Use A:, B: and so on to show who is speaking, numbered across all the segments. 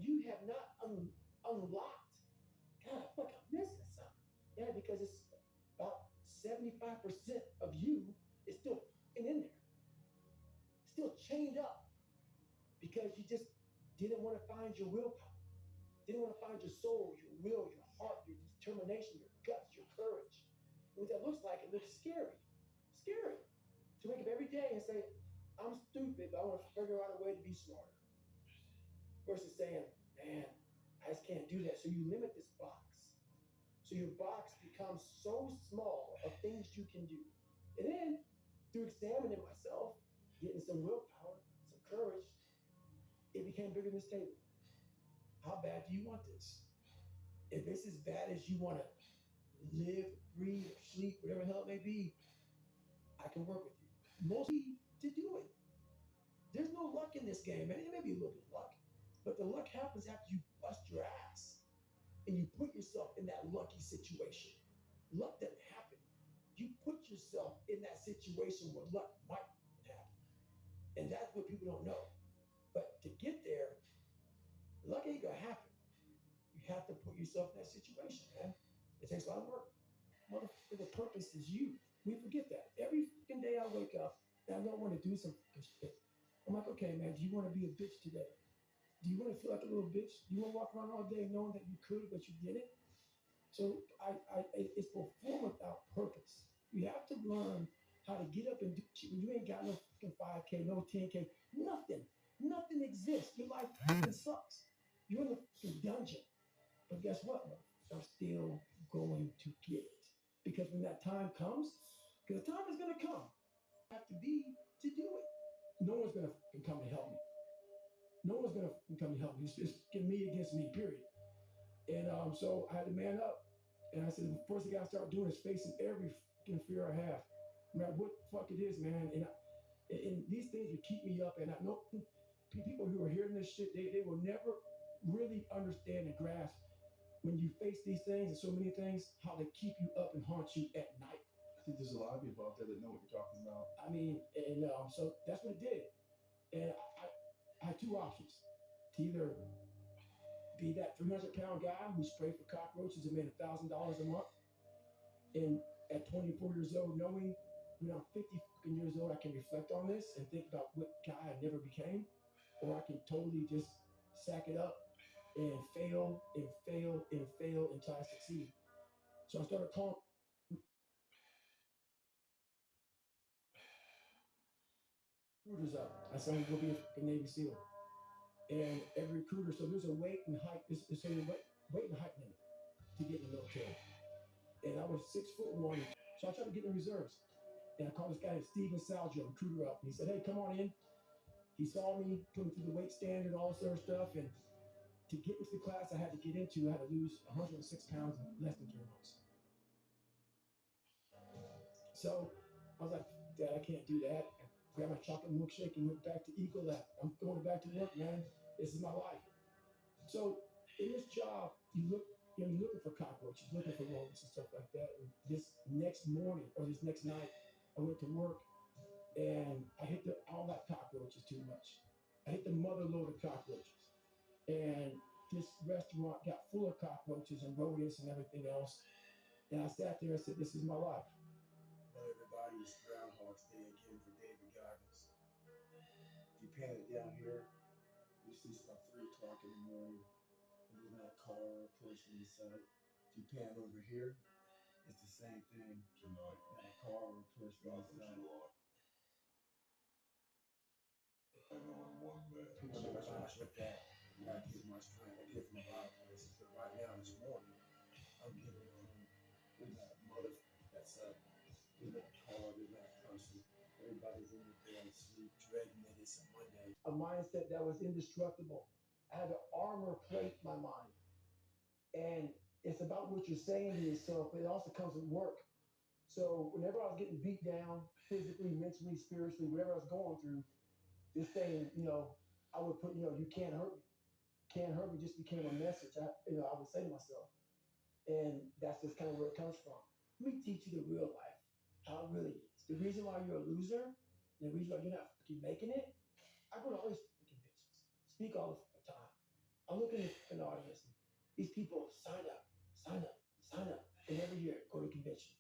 A: you have not unlocked. God, I feel like I'm missing something. Yeah, because it's about 75% of you is still in there, still chained up because you just didn't want to find your willpower, didn't want to find your soul, your will, your heart, your determination, your guts, your courage. And what that looks like, it looks scary. Scary. To wake up every day and say, I'm stupid, but I want to figure out a way to be smarter. Versus saying, man, I just can't do that. So you limit this box. So your box becomes so small of things you can do. And then through examining myself, getting some willpower, some courage, it became bigger than this table. How bad do you want this? If it's as bad as you want to live, breathe, sleep, whatever the hell it may be, I can work with you. Most need to do it. There's no luck in this game, man. It may be a little bit of luck, but the luck happens after you bust your ass and you put yourself in that lucky situation. Luck doesn't happen. You put yourself in that situation where luck might happen. And that's what people don't know. But to get there, luck ain't gonna happen. You have to put yourself in that situation, man. It takes a lot of work. Motherfucker, the purpose is you. We forget that. Every fucking day I wake up and I don't want to do some fucking shit. I'm like, okay, man, do you want to be a bitch today? Do you want to feel like a little bitch? Do you want to walk around all day knowing that you could, but you didn't? So it's perform without purpose. You have to learn how to get up and do shit when you ain't got no fucking 5K, no 10K, nothing. Nothing exists. Your life fucking sucks. You're in the fucking dungeon. But guess what? I'm still going to get it. Because when that time comes, because the time is going to come, I have to be to do it. No one's going to come and help me. No one's going to come and help me. It's me against me, period. And so I had to man up. And I said, the first thing I got to start doing is facing every fucking fear I have. No matter what the fuck it is, man. And these things would keep me up. And I know people who are hearing this shit, they will never really understand and grasp when you face these things and so many things, how they keep you up and haunt you at night.
B: I think there's a lot of people out there that know what you're talking about.
A: I mean, and so that's what it did. And I had two options: to either be that 300-pound guy who sprayed for cockroaches and made $1,000 a month, and at 24 years old, knowing when I'm 50 fucking years old, I can reflect on this and think about what guy I never became, or I can totally just sack it up and fail and fail and fail until I succeed. So I started calling recruiters up. I said, I'm going to be a fucking Navy SEAL. And every recruiter, so there's a weight and height, there's a weight and height limit to get in the military. And I was 6'1". So I tried to get in the reserves. And I called this guy named Steven Salgio, recruiter up. And he said, hey, come on in. He saw me coming through the weight stand and all this other stuff. And to get into the class I had to get into, I had to lose 106 pounds in less than 3 months. So I was like, Dad, I can't do that. I grabbed my chocolate milkshake and went back to Eagle Lab. I'm going back to work, man. This is my life. So in this job, you're looking for cockroaches, looking for rodents and stuff like that. And this next morning or this next night, I went to work and I hit all that cockroaches too much. I hit the mother load of cockroaches. And this restaurant got full of cockroaches and rodents and everything else. And I sat there and said, this is my life. Well, everybody, it's Groundhog's Day again for David Goggins. If you pan it down here, you see it's about 3 o'clock in the morning. And there's not a car or a person inside. If you pan over here, it's the same thing. Tonight, not a car or a person inside. And on one man. People never much with that. I get my strength. I get from a lot of places. But right now, this morning, I'm getting it from there's not a mother that's up. There's not a car. There's not a person. Everybody's in their bed asleep, dreading that it's a Monday. A mindset that was indestructible. I had to armor plate my mind. And it's about what you're saying to yourself, but it also comes with work. So whenever I was getting beat down, physically, mentally, spiritually, whatever I was going through, this thing, I would put, you can't hurt me. Can't hurt me just became a message. I would say to myself. And that's just kind of where it comes from. Let me teach you the real life, how it really is. The reason why you're a loser, and the reason why you're not fucking making it, I go to all these fucking bitches. Speak all the fucking time. I I'm looking at an audience. These people sign up, sign up, sign up, and every year go to convention,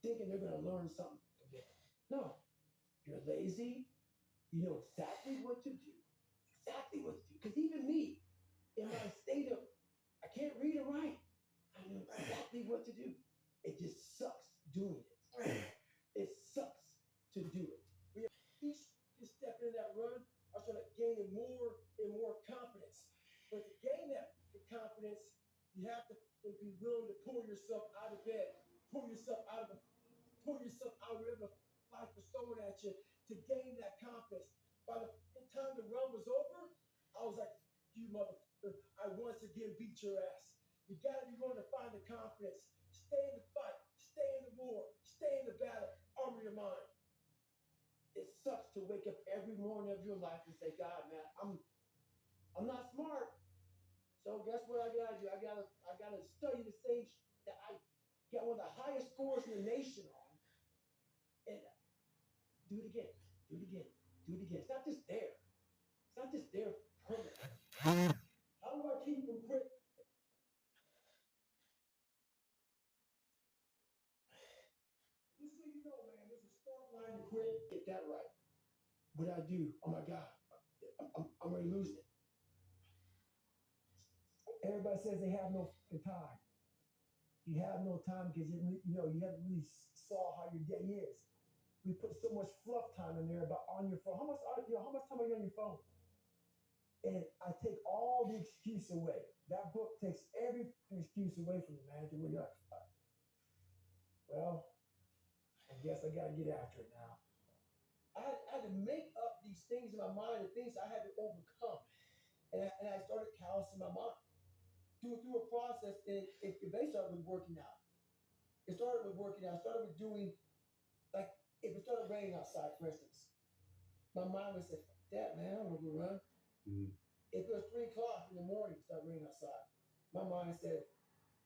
A: thinking they're going to learn something from it. No, you're lazy. You know exactly what to do. Exactly what to do. Because even me, in my state of, I can't read or write. I know exactly what to do. It just sucks doing it. It sucks to do it. Each step into that run, I started gaining more and more confidence. But to gain that confidence, you have to be willing to pull yourself out of bed, pull yourself out of whatever life was throwing at you to gain that confidence. By the time the run was over, I was like, you motherfucker, I once again beat your ass. You gotta be willing to find the confidence. Stay in the fight, stay in the war, stay in the battle, armor your mind. It sucks to wake up every morning of your life and say, God, man, I'm not smart. So guess what I gotta do? I gotta study the same that I got one of the highest scores in the nation on. And do it again, do it again, do it again. It's not just there. It's not just there permanently. How do I keep from quit? Just so you know, man, there's a start line to quit. Get that right. What I do? Oh my God, I'm already losing it. Everybody says they have no time. You have no time because you haven't really saw how your day is. We put so much fluff time in there about on your phone. How much time are you on your phone? And I take all the excuse away. That book takes every excuse away from you, man. To where you're like, well, I guess I gotta get after it now. I had to make up these things in my mind, the things I had to overcome, and I started callousing my mind through a process. And it basically started with working out. It started with working out. It started with doing, like, if it started raining outside, for instance, my mind would say, Dad, man, I don't want to go run. Mm-hmm. If it was 3 o'clock in the morning, it started raining outside, my mind said,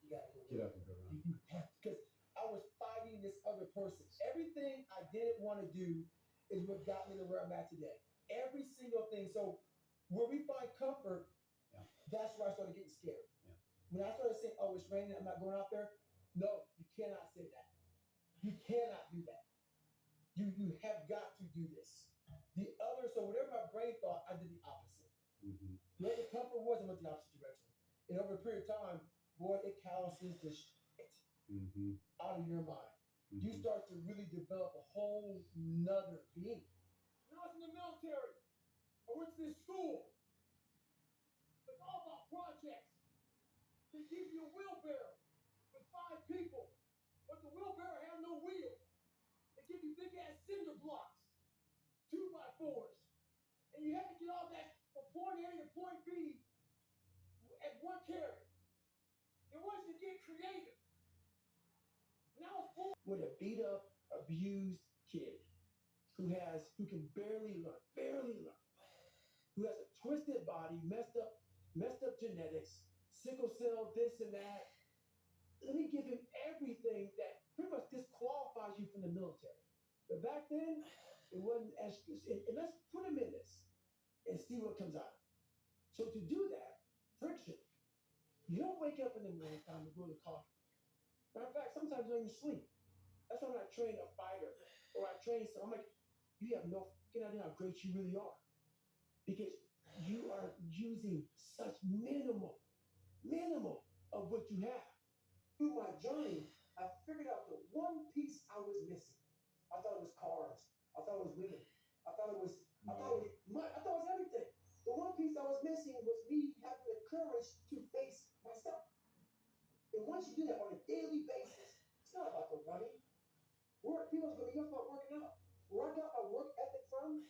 A: you got to go
B: Get up and go run.
A: You have to, because I was fighting this other person. Everything I didn't want to do is what got me to where I'm at today. Every single thing. So where we find comfort, that's where I started getting scared. Yeah. When I started saying, oh, it's raining, I'm not going out there. No, you cannot say that. You cannot do that. You have got to do this. So whatever my brain thought, I did the opposite. Mm-hmm. Whatever comfort was, I went the opposite direction. And over a period of time, boy, it calluses the shit out of your mind. Mm-hmm. You start to really develop a whole nother being. When I was in the military, I went to this school. It's all about projects. They give you a wheelbarrow with 5 people, but the wheelbarrow had no wheel. They give you big ass cinder blocks, 2x4s, and you have to get all that from point A to point B at one carry. It wasn't to get creative. And I was born with a beat up, abused kid who can barely learn, who has a twisted body, messed up genetics, sickle cell, this and that. Let me give him everything that pretty much disqualifies you from the military. But back then, it wasn't as, and let's put him in this and see what comes out. So to do that, friction. You don't wake up in the morning time to go to coffee. Matter of fact, sometimes you don't even sleep. That's why when I train a fighter or I train someone, I'm like, you have no fucking idea how great you really are. Because you are using such minimal of what you have. Through my journey, I figured out the one piece I was missing. I thought it was cars. I thought it was women. I thought it was everything. The one piece I was missing was me having the courage to face myself. And once you do that on a daily basis, it's not about the running. People's going to be about working out. Where I got my work ethic from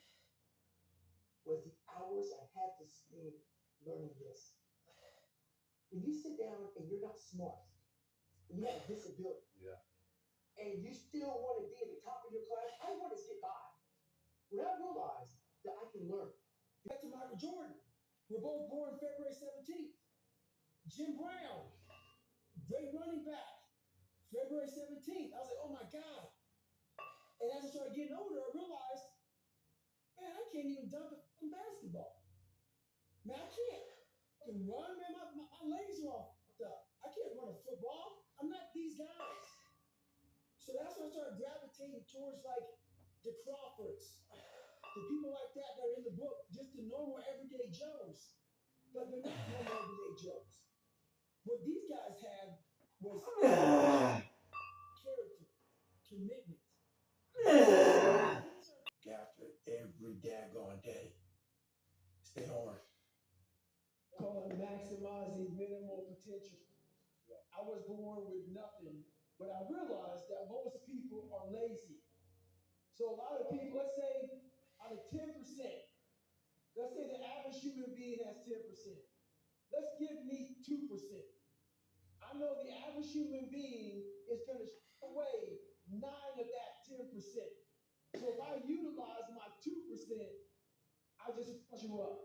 A: was the hours I had to spend learning this. When you sit down and you're not smart, and you have a disability, and you still want to be at the top of your class, I want to get by. When I realized that I can learn. Back to Michael Jordan. We're both born February 17th. Jim Brown, great running back, February 17th. I was like, oh my God. And as I started getting older, I realized, man, I can't even dunk a basketball. Man, I can't. I can run, man. legs are all fucked up. I can't run a football. I'm not these guys. So that's when I started gravitating towards like the Crawfords, the people like that are in the book, just the normal everyday Joes. But they're not normal everyday Joes. What these guys had was character, commitment. After every daggone day. Stay hard. Call it maximizing minimal potential. I was born with nothing, but I realized that most people are lazy. So a lot of people, let's say out of 10%, let's say the average human being has 10%. Let's give me 2%. I know the average human being is going to away 9 of that 10%. So if I utilize my 2%, I just fuck you up.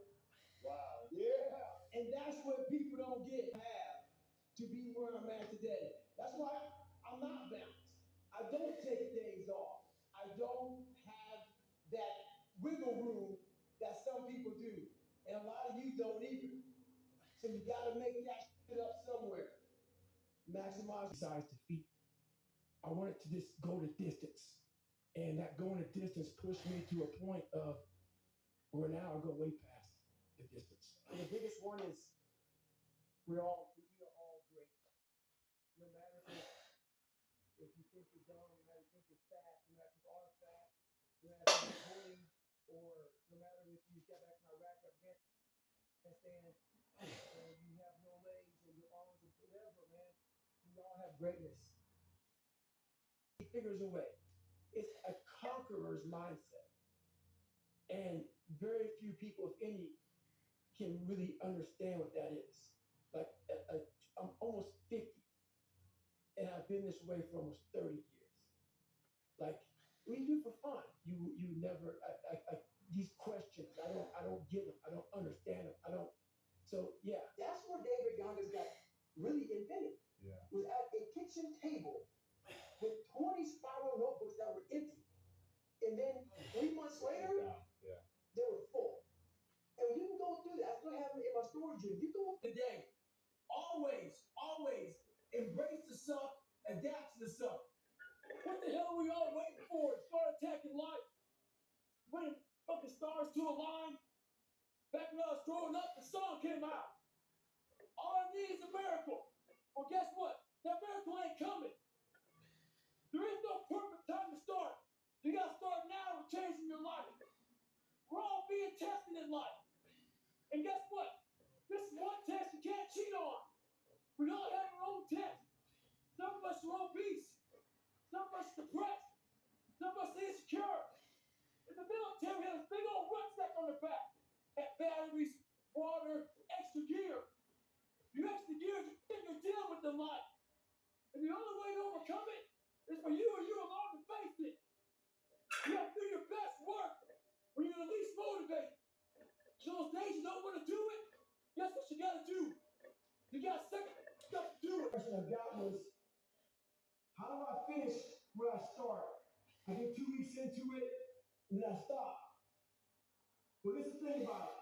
A: Wow. Yeah. And that's what people don't get have to be where I'm at today. That's why I'm not balanced. I don't take days off. I don't have that wiggle room that some people do. And a lot of you don't either. So you gotta make that shit up somewhere. Maximize size defeat. I wanted to just go the distance. And that going the distance pushed me to a point of where now I go way past the distance. And the biggest one is we are all great. No matter if you think you're dumb, no matter if you think you're fat, no matter if you are fat, no matter if you're bullied, or no matter if you got back in Iraq, Afghanistan, and you have no legs or your arms or whatever, man, we all have greatness. He figures a way. It's a conqueror's mindset. And very few people, if any, can really understand what that is. Like, I'm almost 50, and I've been this way for almost 30 years. Like, what do you do for fun? You never, these questions, I don't get them. I don't understand them. I don't. So yeah, that's where David Goggins got really invented. Yeah. Was at a kitchen table with 20 spiral notebooks that were empty, and then 3 months later, they were full. And when you go through that, I still have it in my storage room. You go today, always embrace the suck, adapt to the suck. What the hell are we all waiting for? Start attacking life. When fucking stars to align. Back when I was growing up, the song came out. All I need is a miracle. Well, guess what? That miracle ain't coming. There is no perfect time to start. You gotta start now with changing your life. We're all being tested in life. And guess what? This is one test you can't cheat on. We all have our own test. Some of us are obese. Some of us are depressed. Some of us are insecure. In the military, we had a big old rucksack on the back. Had batteries, water, extra gear. The extra gear is the thing you're dealing with in life. And the only way to overcome it is for you or you alone to face it. You have to do your best work when you're the least motivated. So those days you don't want to do it, guess what you gotta do? You got second stuff to do. The question I got was, how do I finish where I start? I get 2 weeks into it, and then I stop. But this is the thing about it.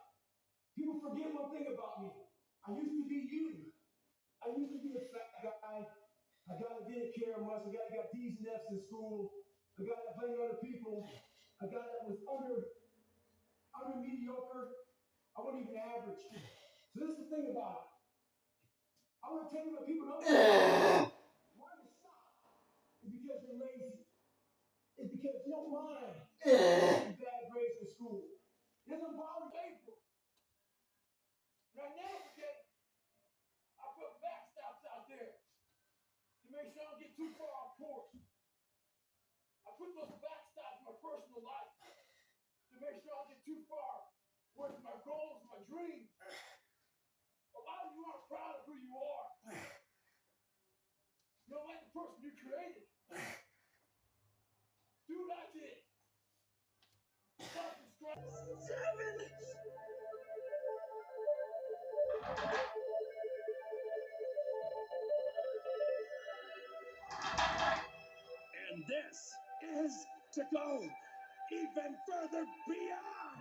A: People forget one thing about me. I used to be you. I used to be a fat guy. A guy that didn't care much. A guy that got D's and F's in school. A guy that blamed other people. A guy that was under mediocre. I wasn't even average. So this is the thing about it. I want to tell you what people don't know. Why you stop? It's because you're lazy. It's because you don't mind bad grades in school. It doesn't bother April. Right now, okay, I put backstops out there to make sure I don't get too far off course. I put those backstops in my personal life to make sure I don't get too far with my goals, my dreams. A lot of you aren't proud of who you are. You don't like the person you created. Do what I did.
C: And this is to go even further beyond.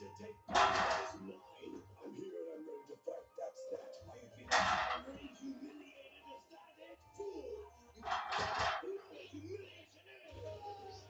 C: to take what is mine. I'm here and I'm ready to fight. That's that. Are you feeling angry, humiliated? Is that it? Fool! You know what humiliation is!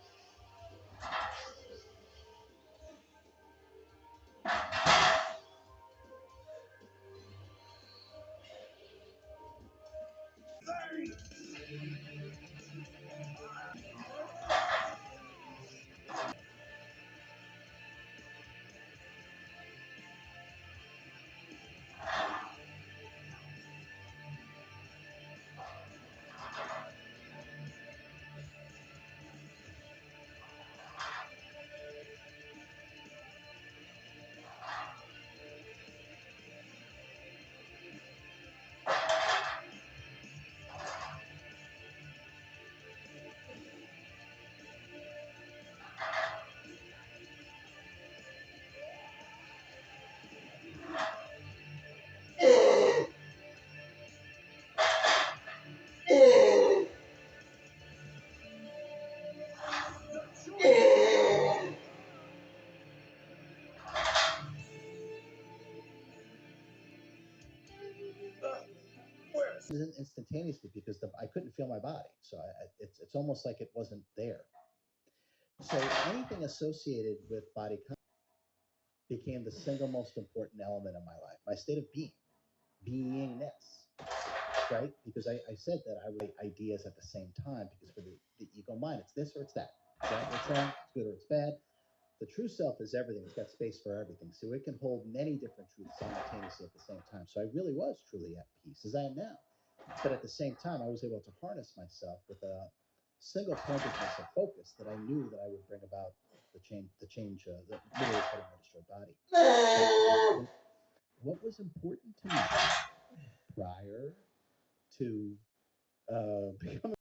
D: Instantaneously because I couldn't feel my body, so it's almost like it wasn't there. So anything associated with body became the single most important element of my life, my state of beingness, right? Because I said that I would ideas at the same time because for the ego mind, it's this or it's that. Right? It's wrong, it's good or it's bad. The true self is everything. It's got space for everything. So it can hold many different truths simultaneously at the same time. So I really was truly at peace, as I am now. But at the same time, I was able to harness myself with a single pointedness of focus that I knew that I would bring about the change, that literally putting my destroyed body. What was important to me prior to becoming